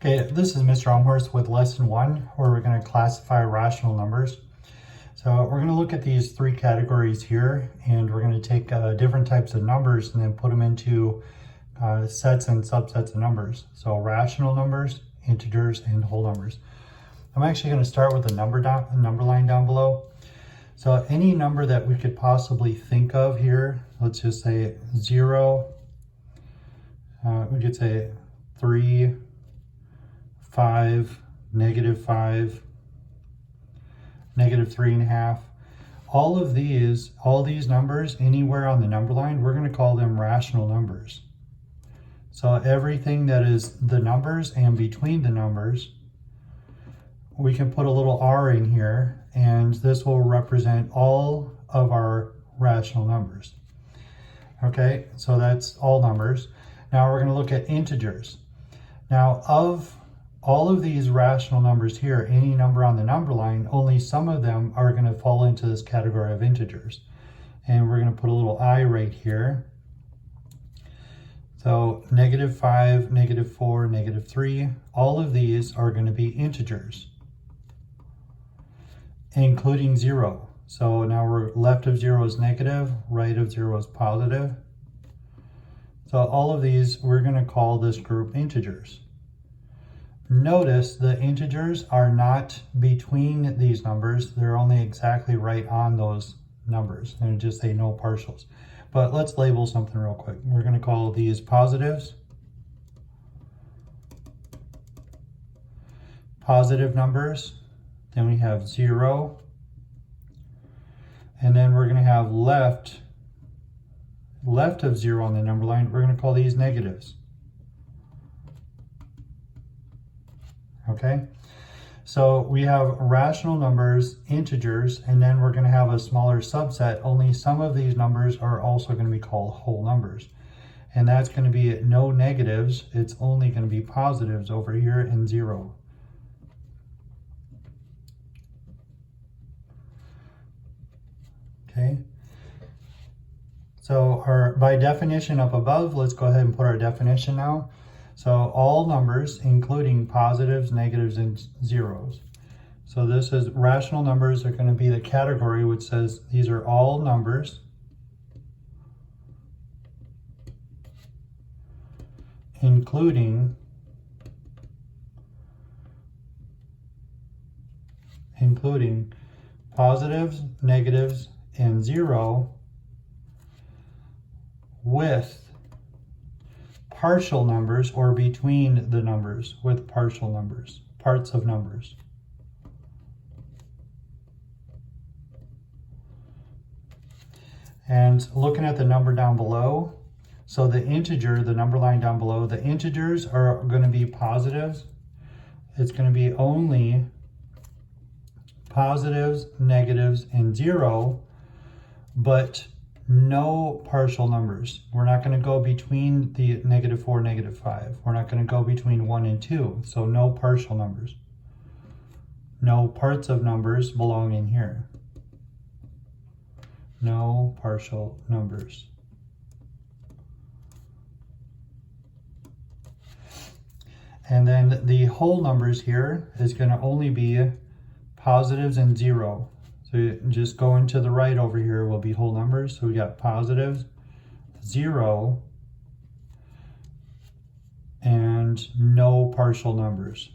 Okay, this is Mr. Elmhorst with lesson 1, where we're going to classify rational numbers. So we're going to look at these three categories here, and we're going to take different types of numbers and then put them into sets and subsets of numbers. So rational numbers, integers, and whole numbers. I'm actually going to start with the number line down below. So any number that we could possibly think of here, let's just say 0, we could say 3, 5, -5, -3.5. All these numbers anywhere on the number line, we're going to call them rational numbers. So everything that is the numbers and between the numbers, we can put a little r in here, and this will represent all of our rational numbers. Okay, so that's all numbers. Now we're going to look at integers. Now of all of these rational numbers here, any number on the number line, only some of them are going to fall into this category of integers. And we're going to put a little I right here. So -5, -4, -3, all of these are going to be integers, including 0. So now we're left of 0 is negative, right of 0 is positive. So all of these, we're going to call this group integers. Notice the integers are not between these numbers. They're only exactly right on those numbers. And just say no partials. But let's label something real quick. We're going to call these positives. Positive numbers. Then we have 0. And then we're going to have left of 0 on the number line. We're going to call these negatives. Okay, so we have rational numbers, integers, and then we're going to have a smaller subset. Only some of these numbers are also going to be called whole numbers. And that's going to be no negatives. It's only going to be positives over here and 0. Okay, so by definition up above, let's go ahead and put our definition now. So all numbers, including positives, negatives, and zeros. So this is rational numbers are going to be the category which says these are all numbers, including positives, negatives, and 0 with partial numbers, or between the numbers with partial numbers, parts of numbers. And looking at the number down below, so the integer, the number line down below, the integers are going to be positives. It's going to be only positives, negatives, and 0, but no partial numbers. We're not going to go between the -4, -5. We're not going to go between 1 and 2. So no partial numbers. No parts of numbers belong in here. No partial numbers. And then the whole numbers here is going to only be positives and 0. So just going to the right over here will be whole numbers. So we got positives, 0, and no partial numbers.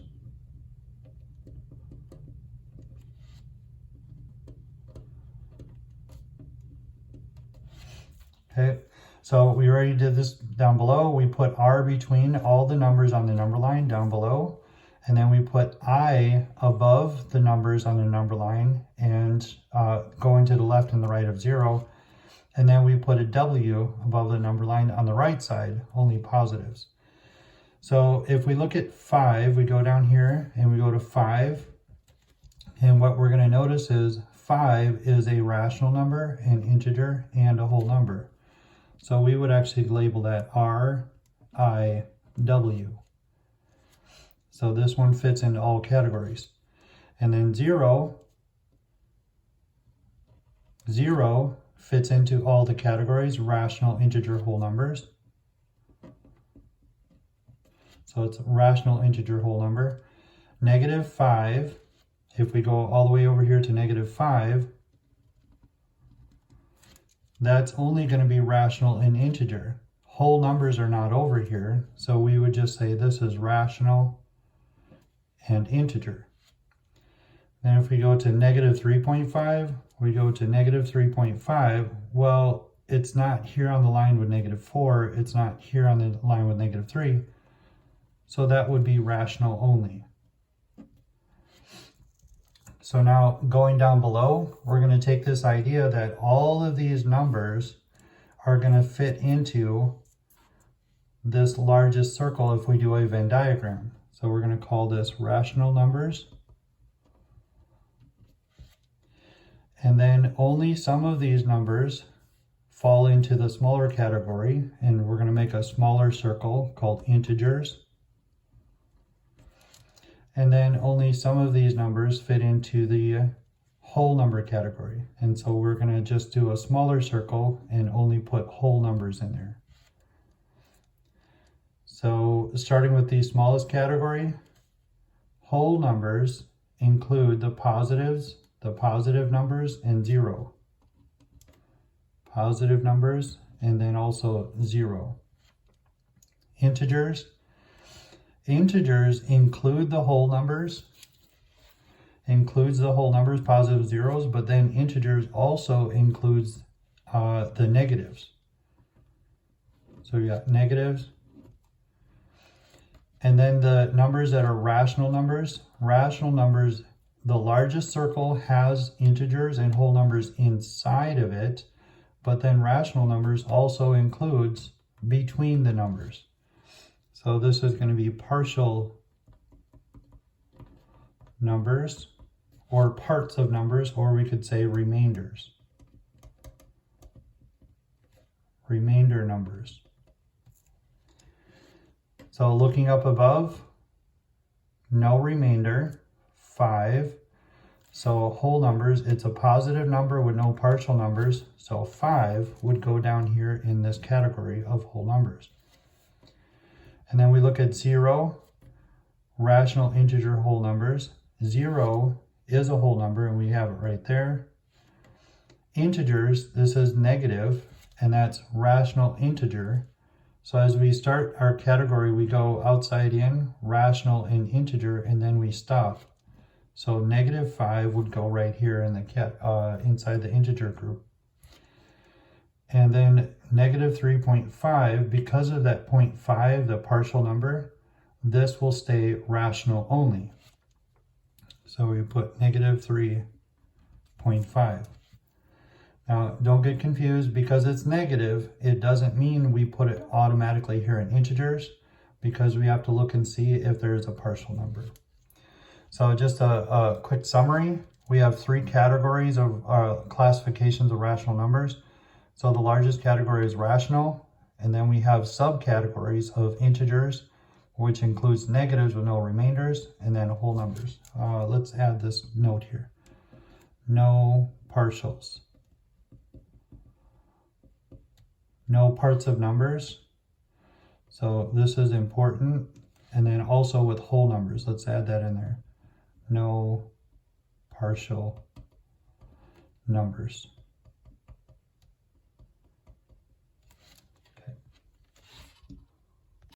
Okay, so we already did this down below. We put R between all the numbers on the number line down below. And then we put I above the numbers on the number line and going to the left and the right of 0. And then we put a W above the number line on the right side, only positives. So if we look at 5, we go down here and we go to 5. And what we're going to notice is 5 is a rational number, an integer, and a whole number. So we would actually label that R, I, W. So this one fits into all categories. And then 0 fits into all the categories, rational, integer, whole numbers. So it's a rational integer whole number. -5, if we go all the way over here to -5, that's only going to be rational and integer. Whole numbers are not over here, so we would just say this is rational and integer. Then if we go to -3.5, we go to -3.5. Well, it's not here on the line with -4. It's not here on the line with -3. So that would be rational only. So now going down below, we're going to take this idea that all of these numbers are going to fit into this largest circle if we do a Venn diagram. So we're going to call this rational numbers. And then only some of these numbers fall into the smaller category, and we're going to make a smaller circle called integers. And then only some of these numbers fit into the whole number category. And so we're going to just do a smaller circle and only put whole numbers in there. So starting with the smallest category, whole numbers include the positives, the positive numbers, and 0. Positive numbers, and then also 0. Integers. Integers include the whole numbers, positive zeros, but then integers also includes the negatives. So you got negatives. And then the numbers that are rational numbers, the largest circle has integers and whole numbers inside of it, but then rational numbers also includes between the numbers. So this is going to be partial numbers or parts of numbers, or we could say remainders. Remainder numbers. So looking up above, no remainder, 5. So whole numbers, it's a positive number with no partial numbers. So 5 would go down here in this category of whole numbers. And then we look at 0, rational integer whole numbers. 0 is a whole number, and we have it right there. Integers, this is negative, and that's rational integer. So as we start our category, we go outside in, rational and integer, and then we stop. So -5 would go right here in the inside the integer group. And then -3.5, because of that 0.5, the partial number, this will stay rational only. So we put -3.5. Now, don't get confused, because it's negative, it doesn't mean we put it automatically here in integers, because we have to look and see if there is a partial number. So just a quick summary, we have 3 categories of classifications of rational numbers. So the largest category is rational, and then we have subcategories of integers, which includes negatives with no remainders, and then whole numbers. Let's add this note here. No partials. No parts of numbers. So this is important. And then also with whole numbers, let's add that in there. No partial numbers.